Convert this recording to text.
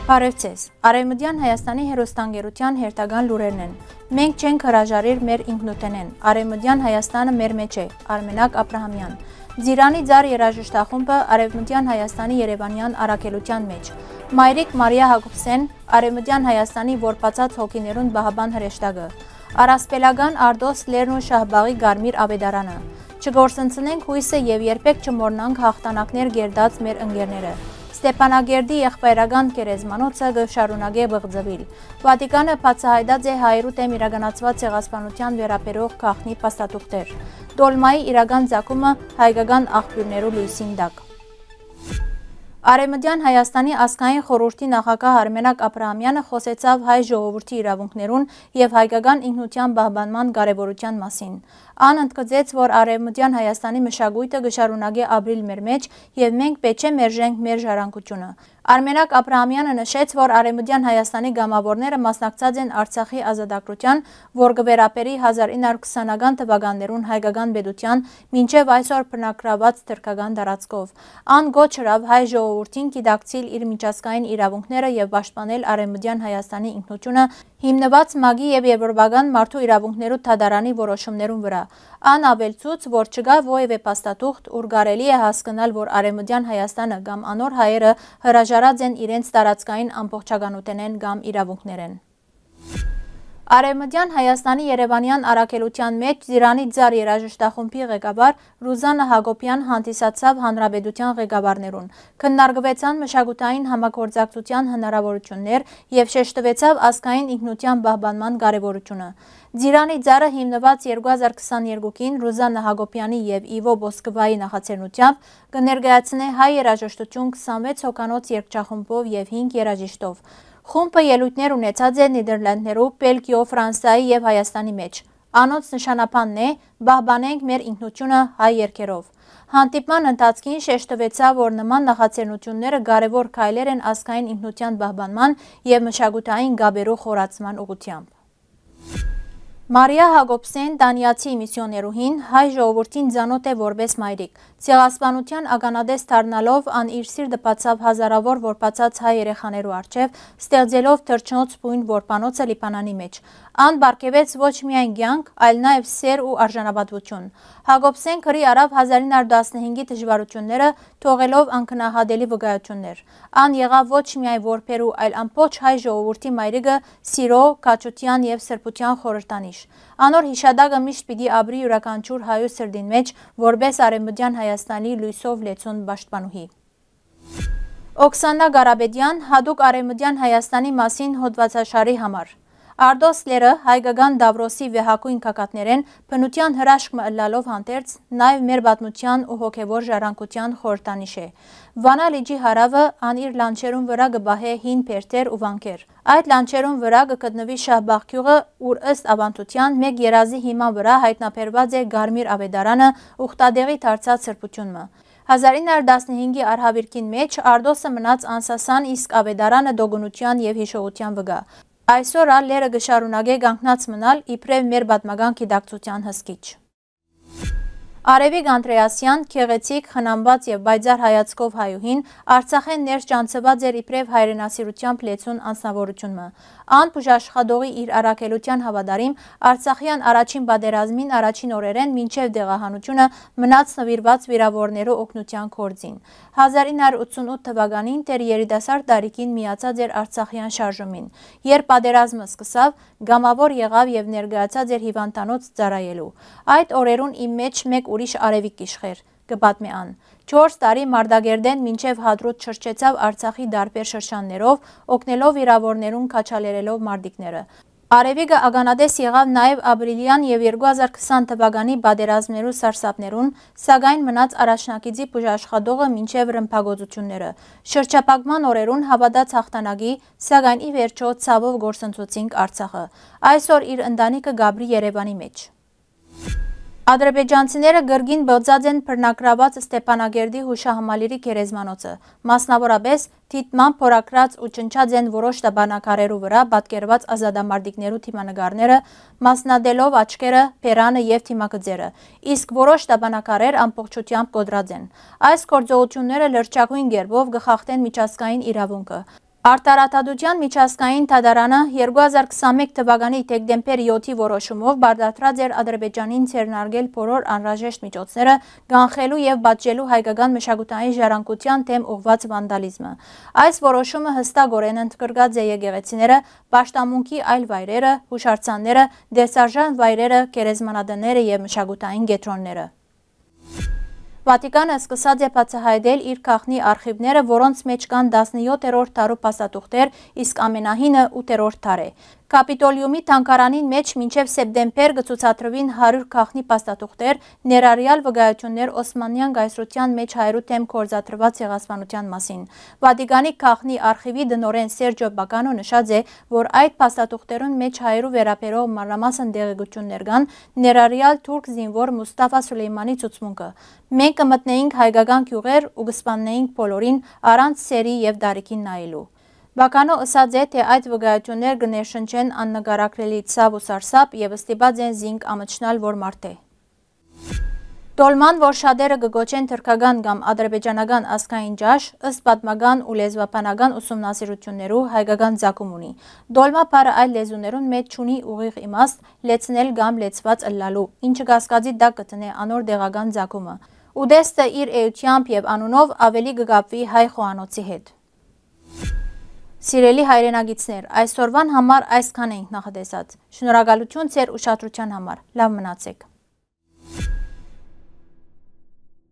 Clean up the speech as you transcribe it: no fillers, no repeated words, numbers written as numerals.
Բարևձեզ, Արևմտյան Հայաստանի հեռուստաընկերության հերթական լուրերն են։ Մենք չենք հրաժարիր մեր ինքնութենեն, Արևմտյան Հայաստանը մեր մեջ է, Արմենակ Աբրահամյան։ Ձիրանի ձար երաժշտախումբը Արևմտյան Հայաստանի Երևանյան առաքելության մեջ։ Մայրիկ Մարիա Հակոբսեն, Արևմտյան Հայաստանի որպացած հոգիներուն բահաբան հրեշտակը։ Արասպելական Արդոս Լերն ու Շահբաղի Գարմիր Ավետարանը։ Չգործընծնենք հույսը եւ երբեք չմոռնանք հաղթանակներ գերդած մեր ընկերները։ Ստեփանագերդի եղբայրական գերեզմանոցը գշարունակե բղձվել։ Վատիկանը բացահայտած է հայերու դեմ իրականացված ցեղասպանության վերաբերող գաղտնի փաստաթուղթեր։ Դոլմայի իրական ցակումը հայկական աղբյուրներու լույսին տակ։ Արևմտյան Հայաստանի ազգային խորհրդի նախագահ Արմենակ Աբրահամյանը խոսեցավ հայ ժողովրդի իրավունքներուն եւ հայկական ինքնության պահպանման կարեւորության մասին։ Ան ընդգծեց, որ Արևմտյան Հայաստանի մշակույթը գշարունակե ապրիլ մեր մեջ եւ մենք պետք չէ մերժենք մեր ժառանգությունը։ Արմենակ Աբրահամյանը նշեց, որ Արևմտյան Հայաստանի գամավորները մասնակցած են Արցախի ազատագրության, որ կվերապերի 1920-ական թվականներուն հայկական պետության մինչև այսօր բնակրաված թրքական տարածքով։ Ան գոչ հրավ հայ ժողովրդին գիտակցիլ իր միջազգային իրավունքները եւ պաշտպանել Արևմտյան Հայաստանի ինքնությունը հիմնված ՄԱԳ-ի եւ Եվրոպական մարդու իրավունքներու թադարանի որոշումներուն վրա։ Ան ավելցուց, որ չկա ովևէ փաստաթուղթ, ուր կարելի է հասկանալ, որ Արևմտյան Հայաստանը կամ անոր հայերը հրաժարած են իրենց տարածքային ամբողջականութենեն կամ իրավունքներեն։ Արևմտյան Հայաստանի Երևանյան առաքելության մեջ Ձիրանի ձար երաժշտախումբի ղեկավար Ռուզաննա Հակոբյան հանդիսացավ հանրապետության ղեկավարներուն, քննարկվեցան մշակութային համագործակցության հնարավորություններ եւ շեշտվեցավ ազգային ինքնության պահպանման կարեւորությունը։ Ձիրանի ձարը հիմնված 2022-ին Ռուզաննա Հակոբյանի եւ Իվո Բոսկվայի նախաձեռնությամբ կներկայացնե հայ երաժշտություն 26 հոգանոց երգչախումբով եւ 5 երաժիշտով։ Խումբը ելույթներ ունեցած է Նիդերլանդներու, Բելգիո, Ֆրանսիայի եւ Հայաստանի մեջ։ Անոնց նշանապանն է «Պահպանենք մեր ինքնությունը» հայ երգերով։ Հանդիպման ընթացքին շեշտվեցավ, որ նման նախաձեռնությունները կարևոր քայլեր են ազգային ինքնության պահպանման եւ մշակութային գաբերու խորացման ուղղությամբ։ Մարիա Հակոբսեն դանիացի միսիոներուհին հայ ժողովրդին ծանոթ է որպես մայրիկ։ Ցեղասպանության ականատես դառնալով ան իր սիրտը բացավ հազարավոր որբացած հայ երեխաներու առջև, ստեղծելով թրջնոց բույն որբանոցը Լիբանանի մեջ։ Ան բարգեւեց ոչ միայն կյանք, այլ նաեւ սեր ու արժանապատվություն։ Հակոբսեն քրի արավ 1915-ի դժվարությունները, թողելով անկնահատելի վկայություններ։ Ան եղավ ոչ միայն որբերու, այլ ամբողջ հայ ժողովրդի մայրիկը սիրո, քաջության եւ սրբության խորհրդանիշ։ Անոր հիշադակը միշտ պիտի ապրի յուրաքանչյուր հայու սրտին մեջ, որպես Արևմտյան Հայաստանի լույսով լեցուն պաշտպանուհի։ Օքսանա Ղարաբեդյան հատուկ Արևմտյան Հայաստանի մասին հոդվածաշարի համար։ Արդոս Լերը հայկական Դավրոսի վեհակույն կակատներեն բնության հրաշք մըլլալով հանդերձ նաև մեր պատմության ու հոգևոր ժառանգության խորհրդանիշ է։ Վանա լիճի հարավը ան իր լանջերուն վրա կբահե հին բերդեր ու վանքեր։ Այդ լանջերուն վրա կգտնվի Շահբաղ գյուղը, ուր ըստ ավանդության մեկ երազի հիման վրա հայտնաբերված է Գարմիր Ավետարանը ուխտադեղի դարձած սրբությունը։ 1915-ի արհավիրքին մեջ Արդոսը մնաց անսասան, իսկ Ավետարանը դոգունության եւ հիշողության վրա։ Այսօր Լերը գշարունակե կանգնած մնալ իբրև մեր պատմական գիտակցության հսկիչ։ Արևիկ Անդրեասյան, քեղեցիկ, խնամված եւ բայձար հայացքով հայուհին Արցախեն ներս ճանցված էր իբրև հայրենասիրությամբ լեցուն անձնավորությունը։ Ան բուժաշխատողի իր առաքելության հավատարիմ Արցախյան առաջին պատերազմին առաջին օրերեն մինչև դեղահանությունը մնաց նվիրված վիրավորներու օգնության գործին։ 1988 թվականին դեռ երիտասարդ տարիքին միացած էր Արցախյան շարժումին։ Երբ պատերազմը սկսավ, գամավոր եղավ եւ ներկայացած էր հիվանդանոց ծառայելու։ Այդ օրերուն իմ մեջ մեկ ուրիշ արևիկ իշխեր, կպատմի ան։ 4 տարի Մարտակերտեն մինչև Հադրութ չրչեցավ Արցախի դարբեր շրջաններով, օգնելով վիրավորներուն քաչալերելով մարտիկները։ Արևիկը ականատես եղավ նաև ապրիլյան եւ 2020 թվականի պատերազմներու սարսափներուն, սակայն մնաց առաջնակիցի բուժաշխատողը մինչև ռմբակոծությունները։ Շրջափակման օրերուն հավատաց հաղթանակի, սակայն ի վերջո ցավով գործընծուցինք Արցախը։ Այսօր իր ընտանիքը գաբրի Երևանի մեջ։ Ադրբեջանցիները գրգին բոցած են բռնակրաված Ստեփանագերդի հուշահամալիրի գերեզմանոցը, մասնավորապես թիտման փորակրած ու ճնչած են որոշ տաբանակարերու վրա պատկերված ազատամարտիկներու թիմանկարները, մասնադելով աչքերը, փերանը եւ թիմակղզերը, իսկ որոշ տաբանակարեր ամբողջությամբ կոտրած են։ Այս գործողությունները լրջագույն գերբով կխախտեն միջազգային իրավունքը։ Արտարատադության միջազգային թադարանը 2021 թվականի դեկտեմբեր 7-ի որոշումով բարդացրած էր Ադրբեջանին ցերնարգել բոլոր անհրաժեշտ միջոցները կանխելու եւ պատժելու հայկական մշակութային ժառանգության դեմ ուղղված վանդալիզմը։ Այս որոշումը հստակորեն ընդգրկած է եկեղեցիները, պաշտամունքի այլ վայրերը, հուշարձանները, դեսարժան վայրերը, գերեզմանատները եւ մշակութային կենտրոնները։ Վատիկանը սկսած է բացահայտել իր գաղտնի արխիվները, որոնց մեջ կան 17-րդ դարու փաստաթուղթեր, իսկ ամենահինը 8-րդ դար է։ Կապիտոլիումի թանգարանին մեջ մինչև սեպտեմբեր կցուցադրվին 100 գաղտնի փաստաթուղթեր, ներառյալ վկայություններ Օսմանյան կայսրության մեջ հայերու դեմ գործադրված ցեղասպանության մասին։ Վատիկանի գաղտնի արխիվի տնօրեն Սերջո Բականո նշած է, որ այդ փաստաթուղթերուն մեջ հայերու վերաբերող մանրամասն տեղեկություններ կան, ներառյալ թուրք զինվոր Մուստաֆա Սուլեյմանի ցուցմունքը։ Մենք կմտնեինք հայկական գյուղեր ու կսպաննեինք բոլորին առանց սերի եւ դարիքին նայելու։ Բականո ըսած է, թե այդ վկայություններ կներշնչեն աննկարագրելի ցավ ու սարսափ եւ ստիպած են զինք ամճնալ, որ մարդ է։ Տոլման, որ շատերը կգոչեն թրքական կամ ադրբեջանական ազգային ճաշ, ըստ պատմական ու լեզվաբանական ուսումնասիրություններու հայկական ծագում ունի։ Դոլմա բառը այլ լեզուներուն մեջ չունի ուղիղ իմաստ, լեցնել կամ լեցված ըլլալու, ինչը կասկածի տակ կտնե անոր տեղական ծագումը։ Ուդեստը իր էությամբ եւ անունով ավելի կգապվի հայ խոհանոցի հետ։ Սիրելի հայրենագիտներ, այսօրվան համար այսքան ենք նախատեսած։ Շնորհակալություն ձեր ուշադրության համար։ Լավ մնացեք։